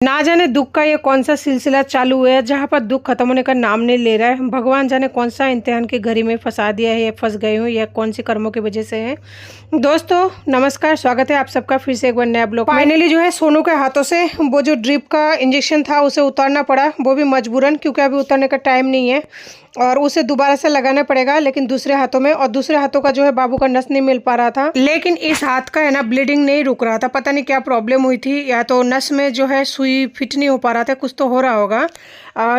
ना जाने दुख का ये कौन सा सिलसिला चालू है जहाँ पर दुख खत्म होने का नाम नहीं ले रहा है। भगवान जाने कौन सा इम्तिहान की घड़ी में फंसा दिया है या फंस गई हूँ या कौन सी कर्मों की वजह से है। दोस्तों नमस्कार, स्वागत है आप सबका फिर से एक बार नया ब्लॉग। फाइनली जो है सोनू के हाथों से वो जो ड्रिप का इंजेक्शन था उसे उतारना पड़ा, वो भी मजबूरन, क्योंकि अभी उतारने का टाइम नहीं है और उसे दोबारा से लगाना पड़ेगा, लेकिन दूसरे हाथों में। और दूसरे हाथों का जो है बाबू का नस नहीं मिल पा रहा था, लेकिन इस हाथ का है ना ब्लीडिंग नहीं रुक रहा था। पता नहीं क्या प्रॉब्लम हुई थी, या तो नस में जो है सुई फिट नहीं हो पा रहा था, कुछ तो हो रहा होगा।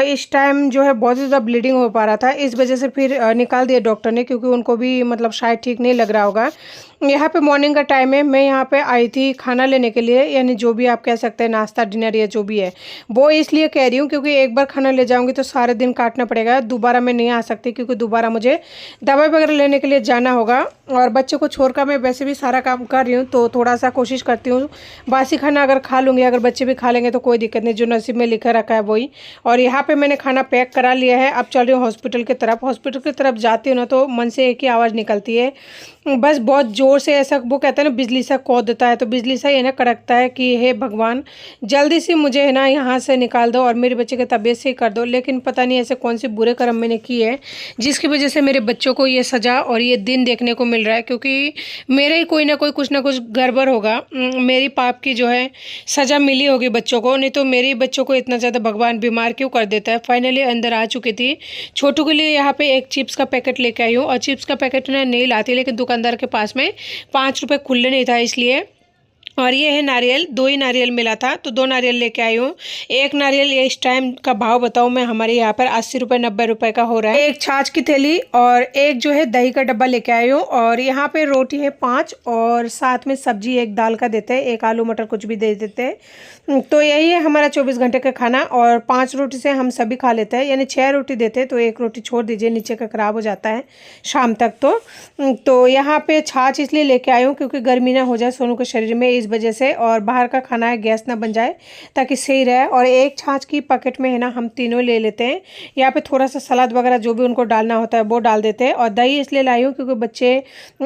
इस टाइम जो है बहुत ज़्यादा ब्लीडिंग हो पा रहा था, इस वजह से फिर निकाल दिया डॉक्टर ने, क्योंकि उनको भी मतलब शायद ठीक नहीं लग रहा होगा। यहाँ पे मॉर्निंग का टाइम है, मैं यहाँ पे आई थी खाना लेने के लिए, यानी जो भी आप कह सकते हैं नाश्ता डिनर या जो भी है, वो इसलिए कह रही हूँ क्योंकि एक बार खाना ले जाऊँगी तो सारे दिन काटना पड़ेगा, दोबारा मैं नहीं आ सकती, क्योंकि दोबारा मुझे दवाई वगैरह लेने के लिए जाना होगा। और बच्चे को छोड़कर मैं वैसे भी सारा काम कर रही हूँ, तो थोड़ा सा कोशिश करती हूँ बासी खाना अगर खा लूँगी, अगर बच्चे भी खा लेंगे तो कोई दिक्कत नहीं, जो नसीब में लिखा रखा है वही। और यहाँ पे मैंने खाना पैक करा लिया है, अब चल रही हूँ हॉस्पिटल की तरफ। हॉस्पिटल की तरफ जाती हूँ ना तो मन से एक ही आवाज़ निकलती है, बस बहुत ज़ोर से, ऐसा वो कहते हैं ना बिजली सा कौद देता है, तो बिजली सा ये ना कड़कता है कि हे भगवान जल्दी से मुझे है ना यहाँ से निकाल दो और मेरे बच्चे की तबीयत सही कर दो। लेकिन पता नहीं ऐसे कौन से बुरे कर्म मैंने किए हैं जिसकी वजह से मेरे बच्चों को ये सज़ा और ये दिन देखने को मिल रहा है, क्योंकि मेरे ही कोई ना कोई कुछ ना कुछ गड़बड़ होगा। मेरी पाप की जो है सज़ा मिली होगी बच्चों को, नहीं तो मेरे बच्चों को इतना ज़्यादा भगवान बीमार क्यों कर देता है। फाइनली अंदर आ चुकी थी, छोटू के लिए यहाँ पे एक चिप्स का पैकेट लेके आई हूँ, और चिप्स का पैकेट ना नहीं लाती, लेकिन दुकानदार के पास में 5 रुपये खुले नहीं था इसलिए। और ये है नारियल, 2 ही नारियल मिला था तो 2 नारियल लेके आई हूँ। एक नारियल ये इस टाइम का भाव बताऊँ मैं, हमारे यहाँ पर 80 रुपये 90 रुपये का हो रहा है। एक छाछ की थैली और एक जो है दही का डब्बा लेके आई हूँ। और यहाँ पे रोटी है 5 और साथ में सब्जी एक दाल का देते हैं, एक आलू मटर कुछ भी दे देते हैं। तो यही है हमारा 24 घंटे का खाना। और 5 रोटी से हम सभी खा लेते हैं, यानी 6 रोटी देते हैं तो 1 रोटी छोड़ दीजिए, नीचे का खराब हो जाता है शाम तक। तो यहाँ पे छाछ इसलिए लेके आई हूँ क्योंकि गर्मी ना हो जाए सोनू के शरीर में, इस वजह से। और बाहर का खाना है गैस ना बन जाए ताकि सही रहे। और एक छाछ की पैकेट में है ना हम तीनों ले लेते हैं। यहाँ पे थोड़ा सा सलाद वगैरह जो भी उनको डालना होता है वो डाल देते हैं। और दही इसलिए लाई हूँ क्योंकि बच्चे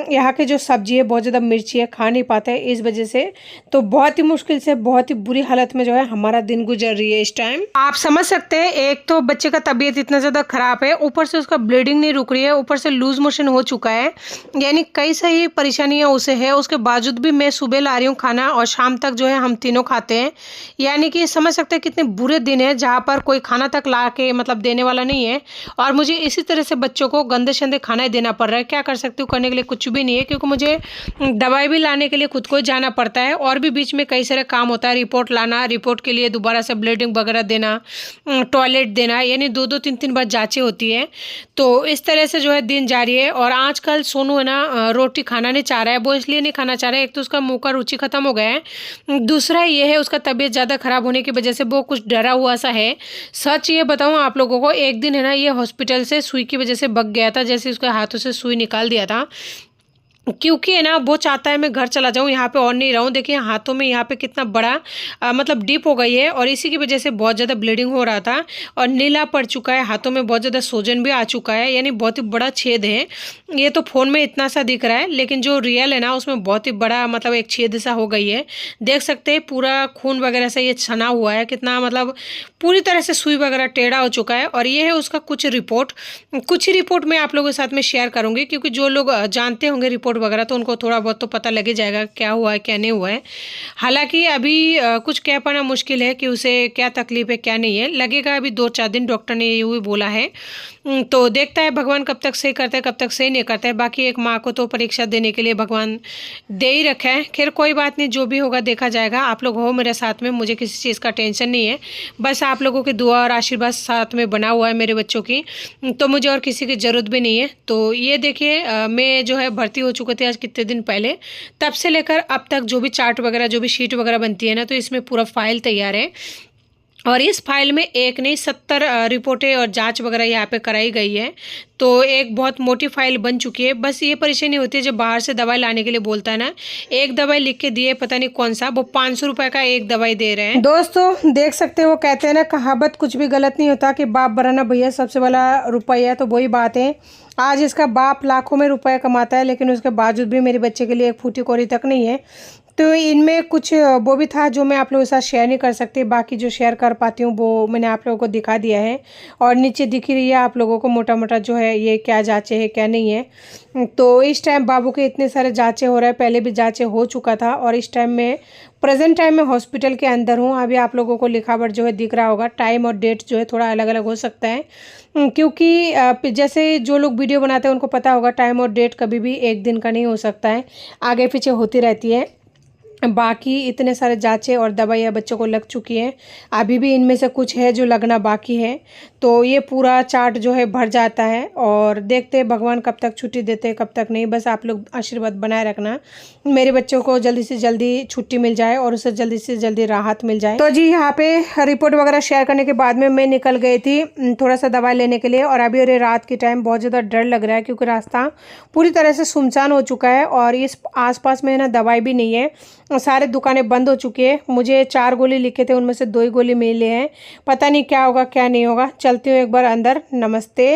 यहाँ के जो सब्जी है बहुत ज़्यादा मिर्ची है, खा नहीं पाते इस वजह से। तो बहुत ही मुश्किल से, बहुत ही बुरी हालत में जो है हमारा दिन गुजर रही है इस टाइम। आप समझ सकते हैं, एक तो बच्चे का तबीयत इतना ज़्यादा खराब है, ऊपर से उसका ब्लीडिंग नहीं रुक रही है, ऊपर से लूज मोशन हो चुका है, यानी कई सारी परेशानियाँ उसे है। उसके बावजूद भी मैं सुबह ला रही हूँ खाना और शाम तक जो है हम तीनों खाते हैं। यानी कि समझ सकते हैं कितने बुरे दिन है जहाँ पर कोई खाना तक ला के मतलब देने वाला नहीं है, और मुझे इसी तरह से बच्चों को गंदे शंदे खाना ही देना पड़ रहा है। क्या कर सकती हूँ, करने के लिए कुछ भी नहीं है, क्योंकि मुझे दवाई भी लाने के लिए खुद को जाना पड़ता है, और भी बीच में कई सारे काम होता है, रिपोर्ट लाना, रिपोर्ट के लिए दोबारा से ब्लीडिंग वगैरह देना, टॉयलेट देना, यानी 2-2 3-3 बार जाँचें होती है। तो इस तरह से जो है दिन जारी है। और आजकल सोनू है ना रोटी खाना नहीं चाह रहा है, वो इसलिए नहीं खाना चाह रहा है, एक तो उसका मुँह का रुचि खत्म हो गया है, दूसरा ये है उसका तबीयत ज़्यादा ख़राब होने की वजह से वो कुछ डरा हुआ सा है। सच ये बताऊँ आप लोगों को, एक दिन है ना ये हॉस्पिटल से सुई की वजह से बग गया था, जैसे उसके हाथों से सुई निकाल दिया था, क्योंकि है ना वो चाहता है मैं घर चला जाऊँ, यहाँ पे और नहीं रहूँ। देखिए हाथों में यहाँ पे कितना बड़ा मतलब डिप हो गई है, और इसी की वजह से बहुत ज़्यादा ब्लीडिंग हो रहा था और नीला पड़ चुका है, हाथों में बहुत ज़्यादा सूजन भी आ चुका है, यानी बहुत ही बड़ा छेद है। ये तो फ़ोन में इतना सा दिख रहा है, लेकिन जो रियल है ना उसमें बहुत ही बड़ा मतलब एक छेद सा हो गई है। देख सकते हैं पूरा खून वगैरह से ये छना हुआ है, कितना मतलब पूरी तरह से सुई वगैरह टेढ़ा हो चुका है। और ये है उसका कुछ ही रिपोर्ट मैं आप लोगों के साथ में शेयर करूँगी, क्योंकि जो लोग जानते होंगे रिपोर्ट वगैरह तो उनको थोड़ा बहुत तो पता लगे जाएगा क्या हुआ है क्या नहीं हुआ है। हालांकि अभी कुछ कह पाना मुश्किल है कि उसे क्या तकलीफ है क्या नहीं है, लगेगा अभी 2-4 दिन, डॉक्टर ने ये भी बोला है। तो देखता है भगवान कब तक सही करता है कब तक सही नहीं करता है। बाकी एक माँ को तो परीक्षा देने के लिए भगवान दे ही रखा है। खैर कोई बात नहीं, जो भी होगा देखा जाएगा। आप लोग हो मेरे साथ में, मुझे किसी चीज़ का टेंशन नहीं है, बस आप लोगों की दुआ और आशीर्वाद साथ में बना हुआ है मेरे बच्चों की, तो मुझे और किसी की ज़रूरत भी नहीं है। तो ये देखिए मैं जो है भर्ती हो चुके थे आज कितने दिन पहले, तब से लेकर अब तक जो भी चार्ट वगैरह जो भी शीट वगैरह बनती है ना, तो इसमें पूरा फाइल तैयार है। और इस फाइल में एक नहीं 70 रिपोर्टें और जांच वगैरह यहाँ पे कराई गई है। तो एक बहुत मोटी फाइल बन चुकी है। बस ये परेशानी होती है जब बाहर से दवाई लाने के लिए बोलता है ना, एक दवाई लिख के दिए पता नहीं कौन सा, वो 500 रुपये का एक दवाई दे रहे हैं। दोस्तों देख सकते हैं, वो कहते हैं ना कहावत कुछ भी गलत नहीं होता कि बाप बराना भैया सबसे बड़ा रुपया, तो वही बात है। आज इसका बाप लाखों में रुपया कमाता है, लेकिन उसके बावजूद भी मेरे बच्चे के लिए एक फूटी कौड़ी तक नहीं है। तो इनमें कुछ वो भी था जो मैं आप लोगों के साथ शेयर नहीं कर सकती, बाकी जो शेयर कर पाती हूँ वो मैंने आप लोगों को दिखा दिया है। और नीचे दिख ही रही है आप लोगों को मोटा मोटा जो है ये क्या जाँचें है क्या नहीं है। तो इस टाइम बाबू के इतने सारे जाँचें हो रहे हैं, पहले भी जाँचें हो चुका था और इस टाइम में प्रेजेंट टाइम में हॉस्पिटल के अंदर हूँ। अभी आप लोगों को लिखावट जो है दिख रहा होगा, टाइम और डेट जो है थोड़ा अलग अलग हो सकता है, क्योंकि जैसे जो लोग वीडियो बनाते हैं उनको पता होगा टाइम और डेट कभी भी एक दिन का नहीं हो सकता है, आगे पीछे होती रहती है। बाकी इतने सारे जाँचें और दवाइयाँ बच्चों को लग चुकी हैं, अभी भी इनमें से कुछ है जो लगना बाकी है। तो ये पूरा चार्ट जो है भर जाता है और देखते हैं भगवान कब तक छुट्टी देते हैं कब तक नहीं। बस आप लोग आशीर्वाद बनाए रखना, मेरे बच्चों को जल्दी से जल्दी छुट्टी मिल जाए और उसे जल्दी से जल्दी राहत मिल जाए। तो जी यहाँ पे रिपोर्ट वगैरह शेयर करने के बाद में मैं निकल गई थी थोड़ा सा दवाई लेने के लिए। और अभी अरे रात के टाइम बहुत ज़्यादा डर लग रहा है क्योंकि रास्ता पूरी तरह से सुनसान हो चुका है और इस आसपास में ना दवाई भी नहीं है, सारे दुकानें बंद हो चुकी है। मुझे 4 गोली लिखे थे, उनमें से 2 ही गोली मिले हैं, पता नहीं क्या होगा क्या नहीं होगा। चलती हूँ एक बार अंदर। नमस्ते।